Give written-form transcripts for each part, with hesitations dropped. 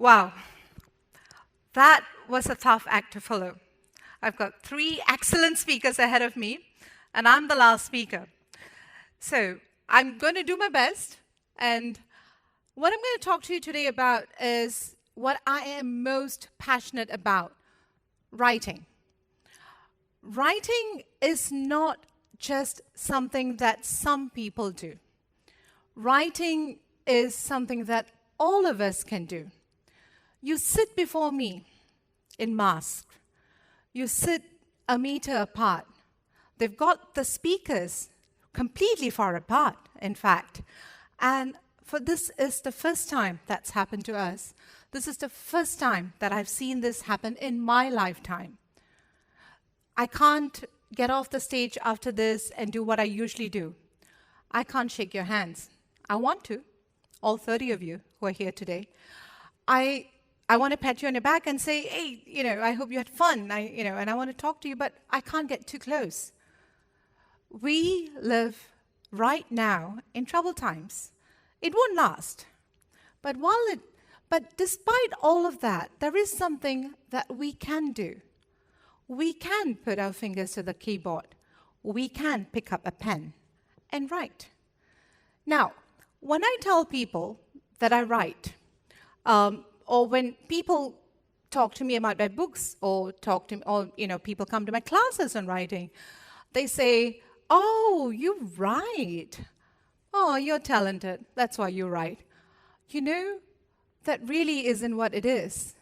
Wow, that was a tough act to follow. I've got 3 excellent speakers ahead of me, and I'm the last speaker. So I'm going to do my best, and what I'm going to talk to you today about is what I am most passionate about, writing. Writing is not just something that some people do. Writing is something that all of us can do. You sit before me in mask. You sit a meter apart. They've got the speakers completely far apart, in fact. And for this is the first time that's happened to us. This is the first time that I've seen this happen in my lifetime. I can't get off the stage after this and do what I usually do. I can't shake your hands. I want to, all 30 of you who are here today. I want to pat you on the back and say, hey, I hope you had fun, and I want to talk to you, but I can't get too close. We live right now in troubled times. It won't last. But despite all of that, there is something that we can do. We can put our fingers to the keyboard. We can pick up a pen and write. Now, when I tell people that I write, or when people talk to me about my books, or people come to my classes on writing, they say, "Oh, you write. Oh, you're talented. That's why you write." That really isn't what it is.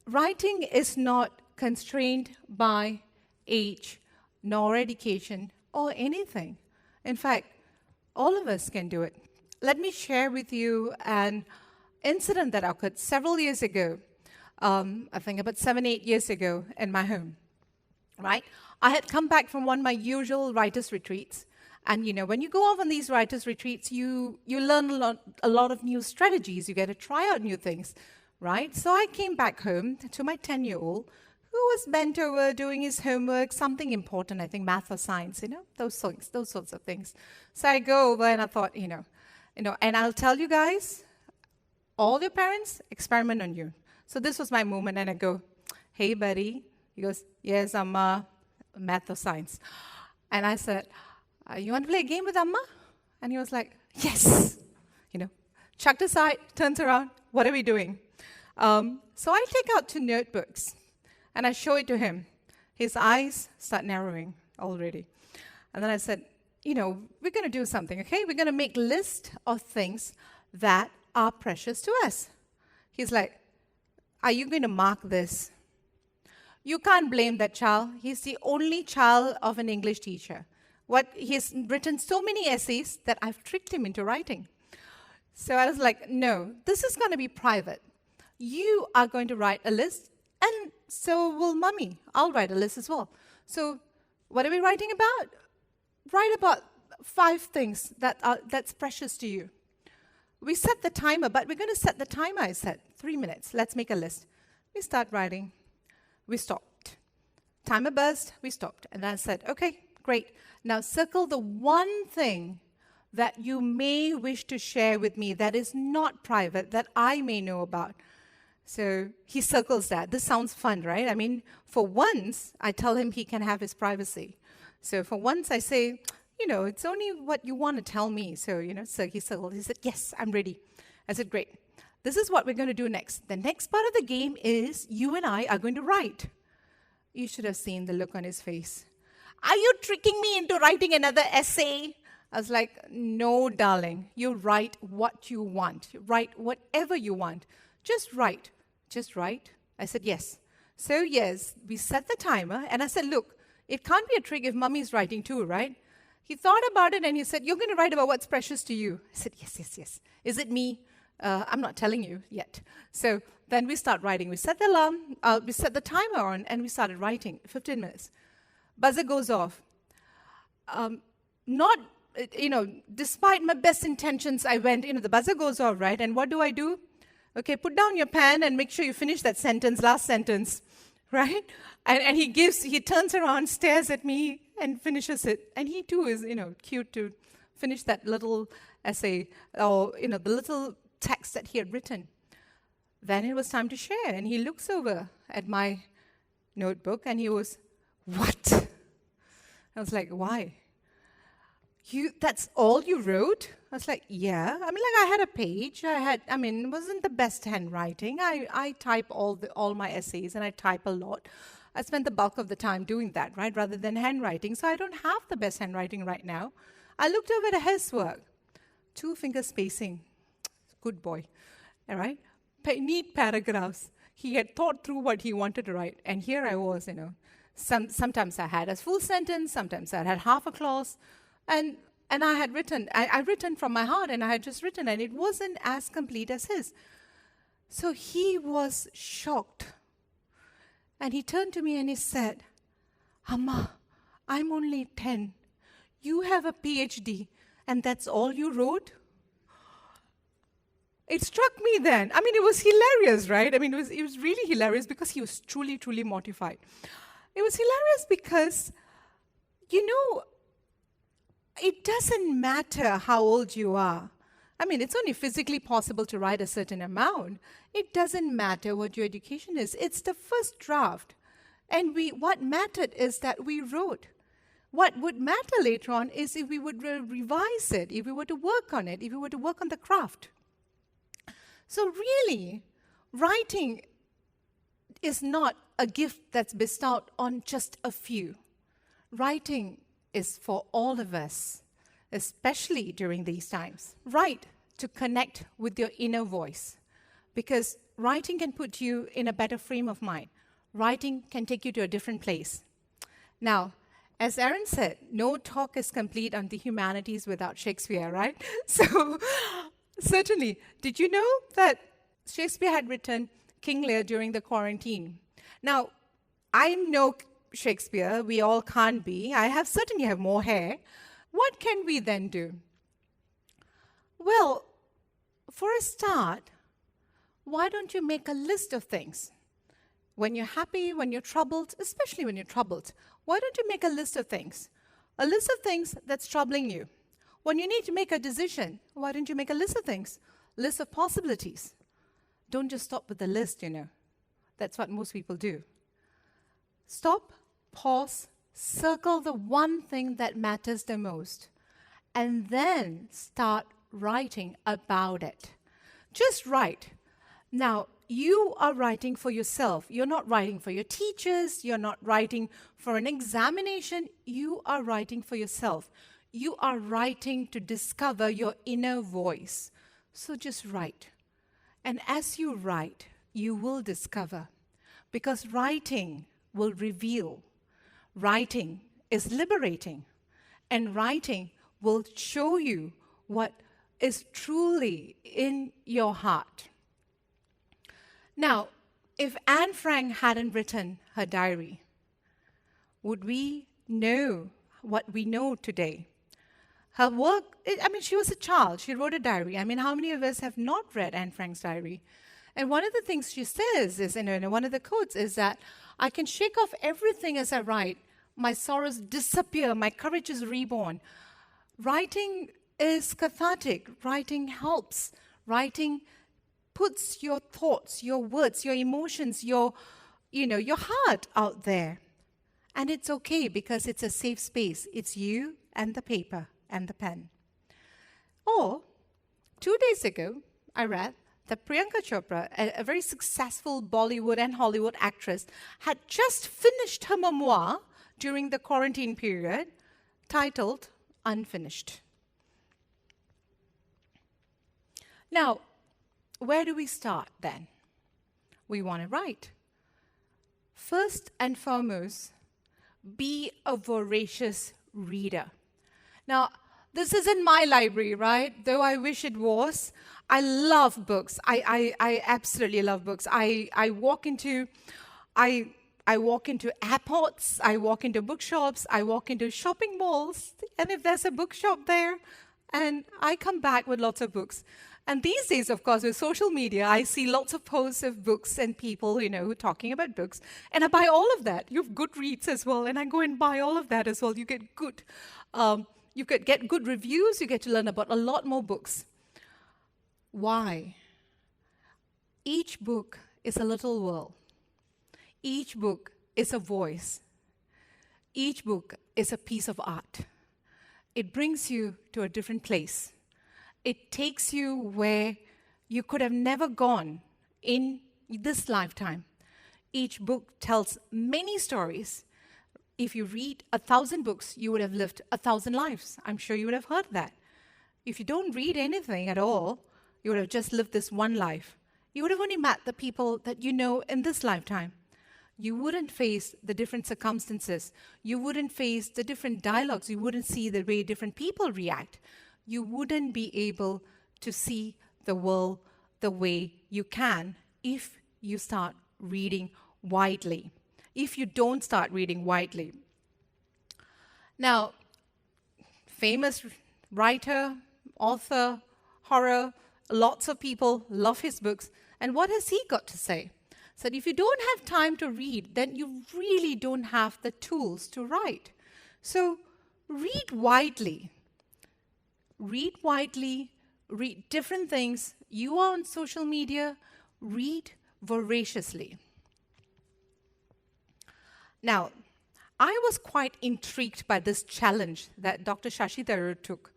Writing is not constrained by age, nor education, or anything. In fact, all of us can do it. Let me share with you an incident that occurred several years ago, I think about 7, 8 years ago in my home, right? I had come back from one of my usual writers' retreats. And when you go off on these writers' retreats, you learn a lot of new strategies. You get to try out new things, right? So I came back home to my 10-year-old who was bent over doing his homework, something important, I think math or science, those sorts of things. So I go over and I thought, and I'll tell you guys, all your parents experiment on you. So this was my moment, and I go, "Hey, buddy." He goes, "Yes, Amma, math or science." And I said, "You want to play a game with Amma?" And he was like, "Yes." Chucked aside, turns around, "What are we doing?" So I take out 2 notebooks, and I show it to him. His eyes start narrowing already. And then I said, we're going to do something, okay? We're going to make a list of things that are precious to us. He's like, "Are you going to mark this?" You can't blame that child. He's the only child of an English teacher. He's written so many essays that I've tricked him into writing. So I was like, "No, this is going to be private. You are going to write a list, and so will Mummy. I'll write a list as well." So what are we writing about? Write about 5 things that's precious to you. We set the timer, but we're going to set the timer, I said, 3 minutes. Let's make a list. We start writing. We stopped. Timer buzzed. We stopped. And I said, "Okay, great. Now circle the one thing that you may wish to share with me that is not private, that I may know about." So he circles that. This sounds fun, right? I mean, for once, I tell him he can have his privacy. So for once, I say, it's only what you want to tell me. So, so he circled. He said, "Yes, I'm ready." I said, "Great. This is what we're going to do next. The next part of the game is you and I are going to write." You should have seen the look on his face. "Are you tricking me into writing another essay?" I was like, "No, darling. You write what you want. Write whatever you want. Just write. Just write." I said, "Yes." So, yes, we set the timer. And I said, "Look, it can't be a trick if Mummy's writing too, right?" He thought about it and he said, "You're going to write about what's precious to you." I said, Yes. Is it me? I'm not telling you yet. So then we start writing. We set the alarm, we set the timer on, and we started writing. 15 minutes. Buzzer goes off. Despite my best intentions, I went, the buzzer goes off, right? And what do? Okay, put down your pen and make sure you finish that sentence, last sentence, right? And he turns around, stares at me, and finishes it. And he too is, cute to finish that little essay, or, the little text that he had written. then it was time to share. And he looks over at my notebook and he was, "What?" I was like, "Why? That's all you wrote?" I was like, "Yeah." I had a page. It wasn't the best handwriting. I type all my essays, and I type a lot. I spent the bulk of the time doing that, right, rather than handwriting. So I don't have the best handwriting right now. I looked over at his work. 2-finger spacing. Good boy. All right? Neat paragraphs. He had thought through what he wanted to write. And here I was, sometimes I had a full sentence, sometimes I had half a clause. And I had written, I written from my heart, and I had just written, and it wasn't as complete as his. So he was shocked. And he turned to me and he said, "Amma, I'm only 10. You have a PhD, and that's all you wrote?" It struck me then. It was hilarious, right? It was really hilarious because he was truly, truly mortified. It was hilarious because, it doesn't matter how old you are. It's only physically possible to write a certain amount. It doesn't matter what your education is. It's the first draft. And what mattered is that we wrote. What would matter later on is if we would revise it, if we were to work on it, if we were to work on the craft. So really, writing is not a gift that's bestowed on just a few. Writing is for all of us, especially during these times. Write to connect with your inner voice, because writing can put you in a better frame of mind. Writing can take you to a different place. Now, as Aaron said, no talk is complete on the humanities without Shakespeare, right? So, certainly, did you know that Shakespeare had written King Lear during the quarantine? Now, I'm no Shakespeare, we all can't be. I certainly have more hair. What can we then do? Well, for a start, why don't you make a list of things? When you're happy, when you're troubled, especially when you're troubled, why don't you make a list of things? A list of things that's troubling you. When you need to make a decision, why don't you make a list of things? List of possibilities. Don't just stop with the list, That's what most people do. Stop, pause, circle the one thing that matters the most, and then start writing about it. Just write. Now, you are writing for yourself. You're not writing for your teachers. You're not writing for an examination. You are writing for yourself. You are writing to discover your inner voice. So just write. And as you write, you will discover. Because writing will reveal. Writing is liberating. And writing will show you what is truly in your heart. Now, if Anne Frank hadn't written her diary, would we know what we know today? Her work, she was a child. She wrote a diary. How many of us have not read Anne Frank's diary? And one of the things she says is, one of the quotes is that, "I can shake off everything as I write. My sorrows disappear. My courage is reborn." Writing is cathartic. Writing helps. Writing puts your thoughts, your words, your emotions, your heart out there. And it's okay because it's a safe space. It's you and the paper and the pen. Or, 2 days ago, I read that Priyanka Chopra, a very successful Bollywood and Hollywood actress, had just finished her memoir during the quarantine period, titled Unfinished. Now, where do we start then? We want to write. First and foremost, be a voracious reader. Now, this isn't my library, right? Though I wish it was. I love books. I absolutely love books. I walk into airports, I walk into bookshops, I walk into shopping malls, and if there's a bookshop there, and I come back with lots of books. And these days, of course, with social media, I see lots of posts of books and people, talking about books. And I buy all of that. You have Goodreads as well, and I go and buy all of that as well. You get good, you could get good reviews. You get to learn about a lot more books. Why? Each book is a little world. Each book is a voice. Each book is a piece of art. It brings you to a different place. It takes you where you could have never gone in this lifetime. Each book tells many stories. If you read 1,000 books, you would have lived 1,000 lives. I'm sure you would have heard that. If you don't read anything at all, you would have just lived this one life. You would have only met the people that you know in this lifetime. You wouldn't face the different circumstances. You wouldn't face the different dialogues. You wouldn't see the way different people react. You wouldn't be able to see the world the way you can if you start reading widely. If you don't start reading widely. Now, famous writer, author, horror, lots of people love his books. And what has he got to say? So if you don't have time to read, then you really don't have the tools to write. So read widely. Read widely, read different things. You are on social media, read voraciously. Now, I was quite intrigued by this challenge that Dr. Shashi Tharoor took,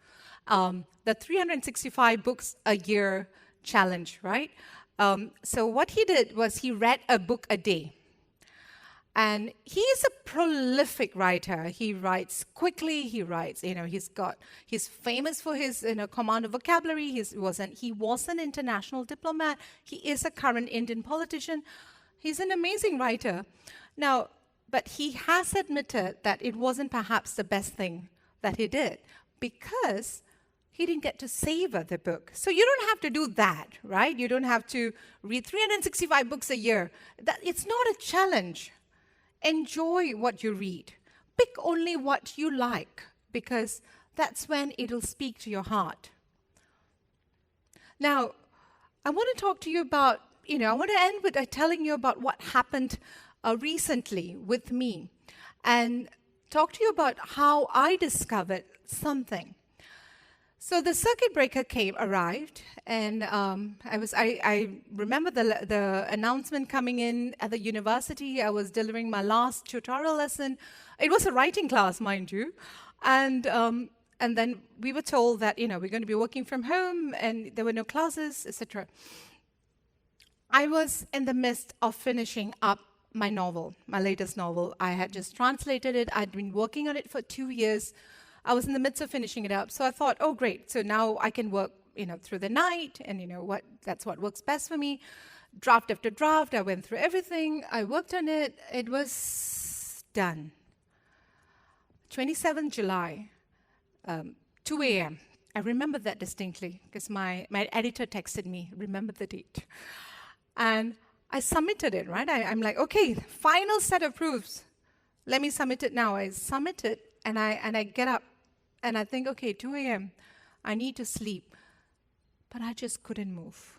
the 365 books a year challenge, right? So what he did was he read a book a day. And he is a prolific writer. He writes quickly. He writes, he's famous for his, command of vocabulary. He was an international diplomat. He is a current Indian politician. He's an amazing writer. Now, but he has admitted that it wasn't perhaps the best thing that he did because he didn't get to savor the book. So you don't have to do that, right? You don't have to read 365 books a year. It's not a challenge. Enjoy what you read. Pick only what you like because that's when it'll speak to your heart. Now, I want to talk to you about, I want to end with telling you about what happened recently with me and talk to you about how I discovered something. So the circuit breaker arrived, and I remember the announcement coming in at the university. I was delivering my last tutorial lesson. It was a writing class, mind you, and then we were told that we're going to be working from home, and there were no classes, etc. I was in the midst of finishing up my novel, my latest novel. I had just translated it. I'd been working on it for 2 years. I was in the midst of finishing it up. So I thought, oh, great. So now I can work, through the night. And that's what works best for me. Draft after draft. I went through everything. I worked on it. It was done. 27th July, 2 a.m. I remember that distinctly because my editor texted me, remember the date. And I submitted it, right? I'm like, okay, final set of proofs. Let me submit it now. I submit it, and I get up, and I think, okay, 2 a.m., I need to sleep. But I just couldn't move.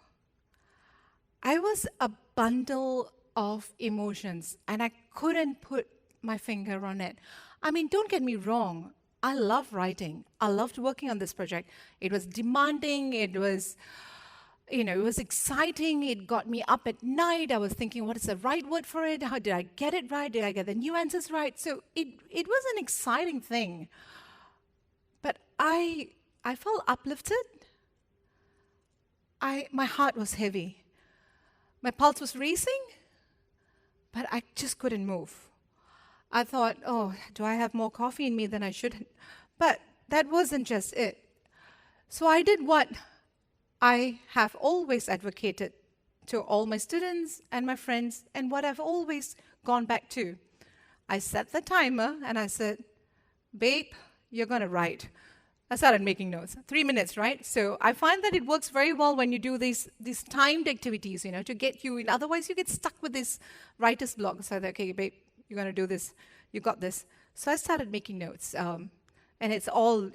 I was a bundle of emotions, and I couldn't put my finger on it. I mean, don't get me wrong. I love writing. I loved working on this project. It was demanding. It was exciting. It got me up at night. I was thinking, what is the right word for it? How did I get it right? Did I get the nuances right? So it was an exciting thing. But I felt uplifted. My heart was heavy. My pulse was racing, but I just couldn't move. I thought, oh, do I have more coffee in me than I should? But that wasn't just it. So I did what I have always advocated to all my students and my friends, and what I've always gone back to. I set the timer, and I said, babe, you're going to write. I started making notes. 3 minutes, right? So I find that it works very well when you do these timed activities, to get you in. Otherwise, you get stuck with this writer's block. So I thought, okay, babe, you're going to do this. You got this. So I started making notes. And it's all,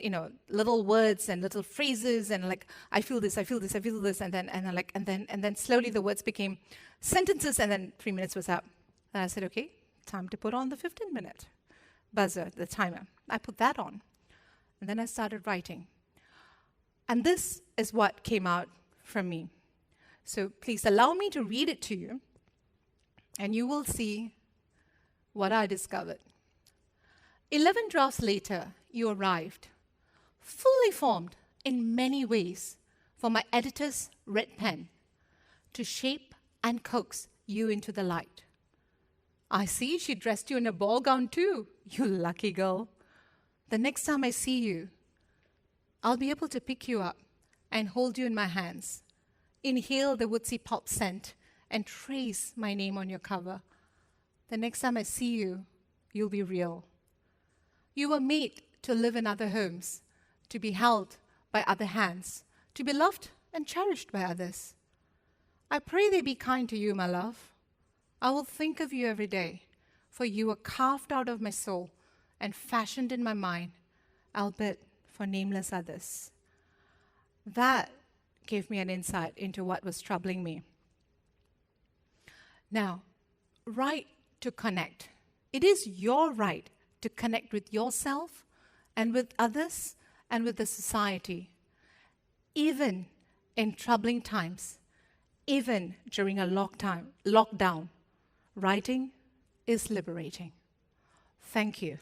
little words and little phrases and like, I feel this, I feel this, I feel this. And then slowly the words became sentences, and then 3 minutes was up. And I said, okay, time to put on the 15-minute buzzer, the timer. I put that on. And then I started writing. And this is what came out from me. So please allow me to read it to you, and you will see what I discovered. 11 drafts later, you arrived, fully formed in many ways for my editor's red pen to shape and coax you into the light. I see she dressed you in a ball gown too, you lucky girl. The next time I see you, I'll be able to pick you up and hold you in my hands, inhale the woodsy pulp scent, and trace my name on your cover. The next time I see you, you'll be real. You were made to live in other homes, to be held by other hands, to be loved and cherished by others. I pray they be kind to you, my love. I will think of you every day, for you were carved out of my soul and fashioned in my mind, albeit for nameless others. That gave me an insight into what was troubling me. Now, right to connect. It is your right to connect with yourself and with others and with the society, even in troubling times, even during a lockdown. Writing is liberating. Thank you.